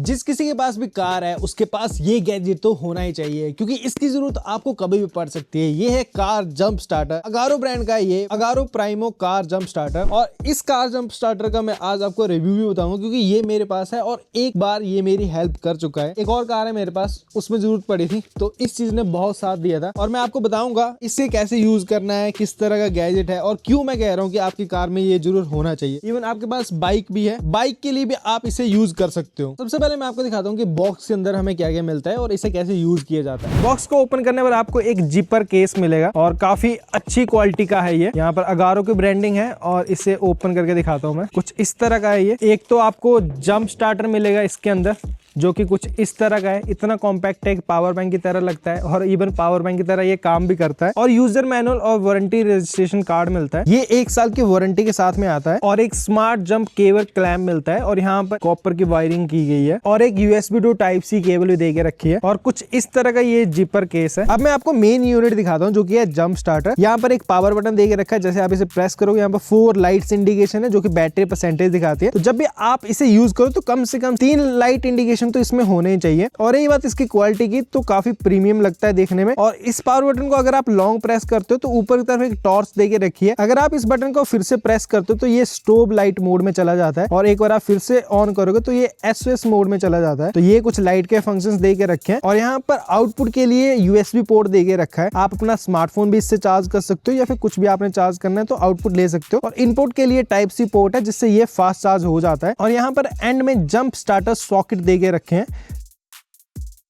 जिस किसी के पास भी कार है उसके पास ये गैजेट तो होना ही चाहिए, क्योंकि इसकी जरूरत आपको कभी भी पड़ सकती है। ये है car jump starter, Agaro brand का है ये, अगारो प्राइमो कार जंप स्टार्टर। और इस कार जंप स्टार्टर का मैं आज आपको रिव्यू भी बताऊंगा, क्योंकि ये मेरे पास है और एक बार ये मेरी हेल्प कर चुका है। एक और कार है मेरे पास, उसमें जरूरत पड़ी थी, तो इस चीज ने बहुत साथ दिया था। और मैं आपको बताऊंगा इसे कैसे यूज करना है, किस तरह का गैजेट है, और क्यों मैं कह रहा हूँ कि आपकी कार में ये जरूर होना चाहिए। इवन आपके पास बाइक भी है, बाइक के लिए भी आप इसे यूज कर सकते हो। सबसे पहले मैं आपको दिखाता हूँ कि बॉक्स के अंदर हमें क्या क्या मिलता है और इसे कैसे यूज किया जाता है। बॉक्स को ओपन करने पर आपको एक जिपर केस मिलेगा और काफी अच्छी क्वालिटी का है ये। यहाँ पर अगारो की ब्रांडिंग है और इसे ओपन करके दिखाता हूँ मैं। कुछ इस तरह का है ये। एक तो आपको जंप स्टार्टर मिलेगा इसके अंदर, जो कि कुछ इस तरह का है। इतना कॉम्पैक्ट है, पावर बैंक की तरह लगता है और इवन पावर बैंक की तरह ये काम भी करता है। और यूजर मैनुअल और वारंटी रजिस्ट्रेशन कार्ड मिलता है। ये 1 साल की वारंटी के साथ में आता है। और एक स्मार्ट जंप केबल क्लैम्प मिलता है और यहाँ पर कॉपर की वायरिंग की गई है और एक USB to type C cable भी दे के रखी है। और कुछ इस तरह का ये जिपर केस है। अब मैं आपको मेन यूनिट दिखाता हूँ, जो कि है जंप स्टार्टर। यहाँ पर एक पावर बटन दे के रखा है, जैसे आप इसे प्रेस करोगे यहाँ पर 4 लाइट्स इंडिकेशन है, जो कि बैटरी परसेंटेज दिखाती है। तो जब भी आप इसे यूज करो तो कम से कम 3 लाइट इंडिकेशन तो इसमें होने ही चाहिए। और यही बात इसकी क्वालिटी की, तो काफी प्रीमियम लगता है देखने में। और इस पावर बटन को अगर आप लॉन्ग प्रेस करते हो तो ऊपर की तरफ एक टॉर्च देके रखी है। अगर आप इस बटन को फिर से प्रेस करते हो तो ये स्टोब लाइट मोड में चला जाता है, और एक बार आप फिर से ऑन करोगे तो ये SOS मोड में चला जाता है। तो ये कुछ लाइट के फंक्शंस दे के रखे हैं। और यहाँ पर आउटपुट के लिए USB पोर्ट दे के रखा है। आप अपना स्मार्टफोन भी इससे चार्ज कर सकते हो, या फिर कुछ भी आपने चार्ज करना है तो आउटपुट ले सकते हो। और इनपुट के लिए टाइप C पोर्ट है, जिससे ये फास्ट चार्ज हो जाता है। और यहाँ पर एंड में जंप स्टार्टर सॉकेट दे के रखे हैं।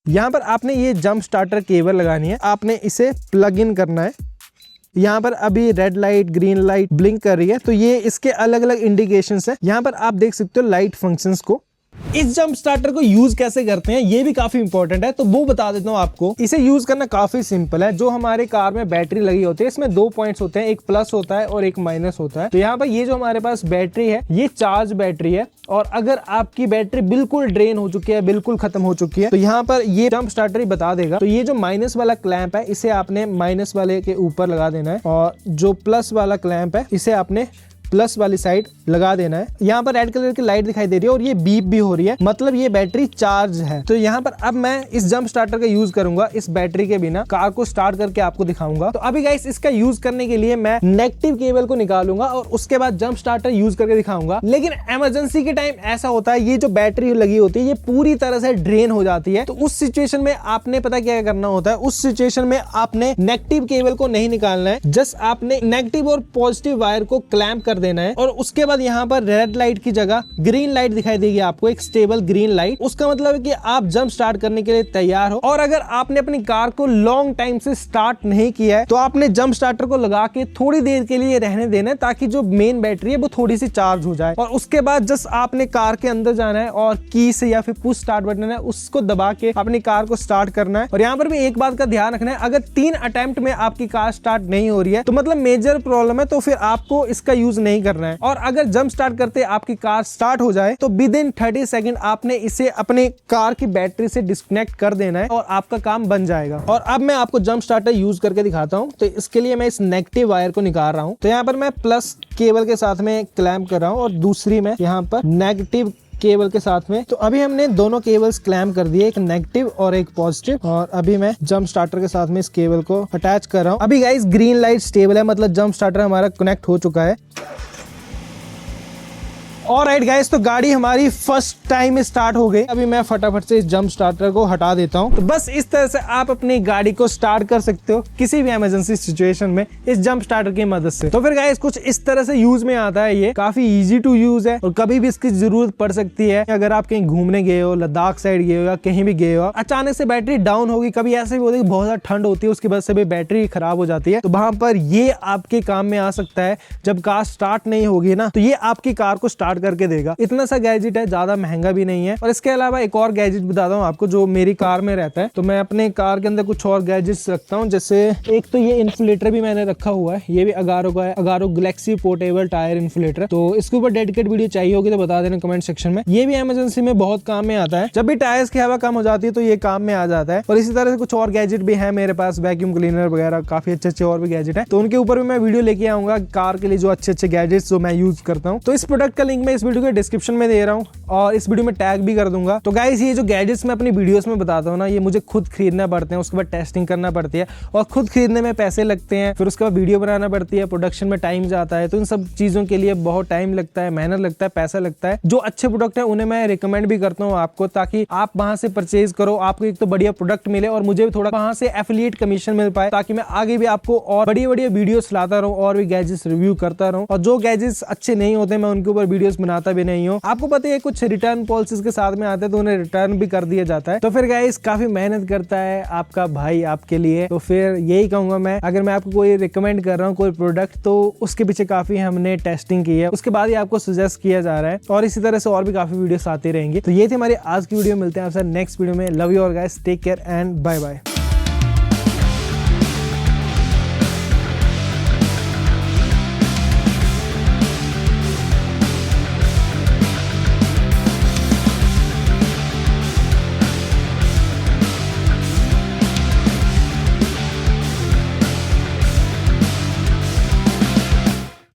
यहाँ पर आपने ये जंप स्टार्टर केबल लगानी है, आपने इसे प्लग इन करना है। यहाँ पर अभी red light, green light blink कर रही है, तो ये इसके अलग अलग इंडिकेशंस है। यहाँ पर आप देख सकते हो लाइट फंक्शंस को। इस जंप स्टार्टर को यूज कैसे करते हैं ये भी काफी इंपॉर्टेंट है, तो वो बता देता हूँ आपको। इसे यूज करना काफी सिंपल है। जो हमारे कार में बैटरी लगी होती है, इसमें 2 पॉइंट्स होते हैं, एक प्लस होता है और एक माइनस होता है। तो यहाँ पर ये जो हमारे पास बैटरी है, ये चार्ज बैटरी है। और अगर आपकी बैटरी बिल्कुल ड्रेन हो चुकी है, बिल्कुल खत्म हो चुकी है, तो यहाँ पर ये जंप स्टार्टर ही बता देगा। तो ये जो माइनस वाला क्लैंप है, इसे आपने माइनस वाले के ऊपर लगा देना है, और जो प्लस वाला क्लैंप है इसे आपने प्लस वाली साइड लगा देना है। यहाँ पर रेड कलर की लाइट दिखाई दे रही है और ये बीप भी हो रही है, मतलब ये बैटरी चार्ज है। तो यहाँ पर अब मैं इस जंप स्टार्टर का यूज करूंगा इस बैटरी के बिना, कार को स्टार्ट करके आपको दिखाऊंगा। तो अभी गाइस इसका यूज करने के लिए मैं नेगेटिव केबल को निकालूंगा और उसके बाद जंप स्टार्टर यूज करके दिखाऊंगा। लेकिन इमरजेंसी के टाइम ऐसा होता है, ये जो बैटरी लगी होती है ये पूरी तरह से ड्रेन हो जाती है। तो उस सिचुएशन में आपने पता क्या करना होता है, उस सिचुएशन में आपने नेगेटिव केबल को नहीं निकालना है, जस्ट आपने नेगेटिव और पॉजिटिव वायर को क्लैंप कर देना है। और उसके बाद यहाँ पर रेड लाइट की जगह ग्रीन लाइट दिखाई देगी आपको, एक स्टेबल ग्रीन लाइट। उसका मतलब है कि आप जंप स्टार्ट करने के लिए तैयार हो। और अगर आपने अपनी कार को लॉन्ग टाइम से स्टार्ट नहीं किया है, तो आपने जंप स्टार्टर को लगा के थोड़ी देर के लिए रहने देना है, ताकि जो मेन बैटरी है वो थोड़ी सी चार्ज हो जाए। और उसके बाद जस्ट आपने कार के अंदर जाना है और की से या फिर पुश स्टार्ट बटन है उसको दबा के अपनी कार को स्टार्ट करना है। और यहाँ पर भी एक बात का ध्यान रखना है, अगर 3 अटेम्प्ट में आपकी कार स्टार्ट नहीं हो रही है तो मतलब मेजर प्रॉब्लम है, तो फिर आपको इसका यूज नहीं करना है। और अगर जंप स्टार्ट करते आपकी कार स्टार्ट हो जाए तो विद इन 30 सेकंड आपने इसे अपने कार की बैटरी से डिस्कनेक्ट कर देना है और आपका काम बन जाएगा। और अब मैं आपको जंप स्टार्टर यूज करके दिखाता हूं। तो इसके लिए मैं इस नेगेटिव वायर को निकाल रहा हूं। तो यहाँ पर मैं प्लस केबल के साथ में क्लैंप कर रहा हूं और दूसरी में यहाँ पर नेगेटिव केबल के साथ में। तो अभी हमने दोनों केबल्स क्लैम्प कर दिए, एक नेगेटिव और एक पॉजिटिव। और अभी मैं जंप स्टार्टर के साथ में इस केबल को अटैच कर रहा हूँ। अभी गाइस ग्रीन लाइट स्टेबल है, मतलब जंप स्टार्टर हमारा कनेक्ट हो चुका है। ऑलराइट गाइस, तो गाड़ी हमारी फर्स्ट टाइम स्टार्ट हो गई। अभी मैं फटाफट से इस जंप स्टार्टर को हटा देता हूं। तो बस इस तरह से आप अपनी गाड़ी को स्टार्ट कर सकते हो किसी भी इमरजेंसी सिचुएशन में इस जंप स्टार्टर की मदद से। तो फिर गाइस कुछ इस तरह से यूज में आता है। ये काफी इजी टू यूज है और कभी भी इसकी जरूरत पड़ सकती है। अगर आप कहीं घूमने गए हो, लद्दाख साइड गए हो या कहीं भी गए हो, अचानक से बैटरी डाउन होगी, कभी ऐसे भी होता है कि बहुत ज्यादा ठंड होती है, उसकी वजह से भी बैटरी खराब हो जाती है, तो वहां पर ये आपके काम में आ सकता है। जब कार स्टार्ट नहीं होगी ना, तो ये आपकी कार को स्टार्ट करके देगा। इतना सा गैजेट है, ज्यादा महंगा भी नहीं है। और इसके अलावा एक और गैजेट बताता हूँ आपको जो मेरी कार में रहता है। तो मैं अपने कार के अंदर कुछ और गैजेट्स रखता हूँ, जैसे एक तो ये इन्फ्लेटर भी मैंने रखा हुआ है, ये भी अगारो का है, Agaro Galaxy portable tyre inflator. तो इसके ऊपर डेडिकेट वीडियो चाहिए होगी तो बता देना कमेंट सेक्शन में। ये भी इमरजेंसी में बहुत काम में आता है, जब भी टायर्स की हवा कम हो जाती है तो ये काम में आ जाता है। और इसी तरह से कुछ और गैजेट भी है मेरे पास, वैक्यूम क्लीनर वगैरह, काफी अच्छे और भी गैजेट है। तो उनके ऊपर भी मैं वीडियो लेके आऊंगा कार के लिए, जो अच्छे गैजेट्स जो मैं यूज करता हूँ। तो इस प्रोडक्ट का लिंक मैं इस वीडियो के डिस्क्रिप्शन में दे रहा हूँ और इस वीडियो में टैग भी कर दूंगा। तो गाइस ये जो गैजेट्स मैं अपनी वीडियोस में बताता हूँ ना, ये मुझे खुद खरीदना पड़ते हैं, उसके बाद टेस्टिंग करना पड़ती है और खुद खरीदने में पैसे लगते हैं, फिर उसके बाद वीडियो बनाना पड़ती है, प्रोडक्शन में टाइम जाता है। तो इन सब चीजों के लिए बहुत टाइम लगता है, मेहनत लगता है, पैसा लगता है। जो अच्छे प्रोडक्ट है उन्हें मैं रिकमेंड भी करता हूँ आपको, ताकि आप वहां से परचेज करो, आपको एक तो बढ़िया प्रोडक्ट मिले और मुझे भी थोड़ा वहां से एफिलिएट कमीशन मिल पाए, ताकि मैं आगे भी आपको और बढ़िया बढ़िया वीडियोस लाता रहूं और भी गैजेट्स रिव्यू करता रहूं। और जो गैजेट्स अच्छे नहीं होते मैं उनके ऊपर वीडियोस बनाता भी नहीं हूं। आपको पता है कुछ रिटर्न पॉलिसीज के साथ में आते हैं तो उन्हें रिटर्न भी कर दिया जाता है। तो फिर गाइस काफी मेहनत करता है आपका भाई आपके लिए। तो फिर यही कहूंगा मैं, अगर मैं आपको कोई रिकमेंड कर रहा हूँ कोई प्रोडक्ट, तो उसके पीछे काफी हमने टेस्टिंग की है, उसके बाद ही आपको सजेस्ट किया जा रहा है। और इसी तरह से और भी काफी वीडियोस आती रहेंगी। तो ये थी हमारी आज की वीडियो, मिलते हैं आपसे नेक्स्ट वीडियो में। Love you all guys, take care and bye bye.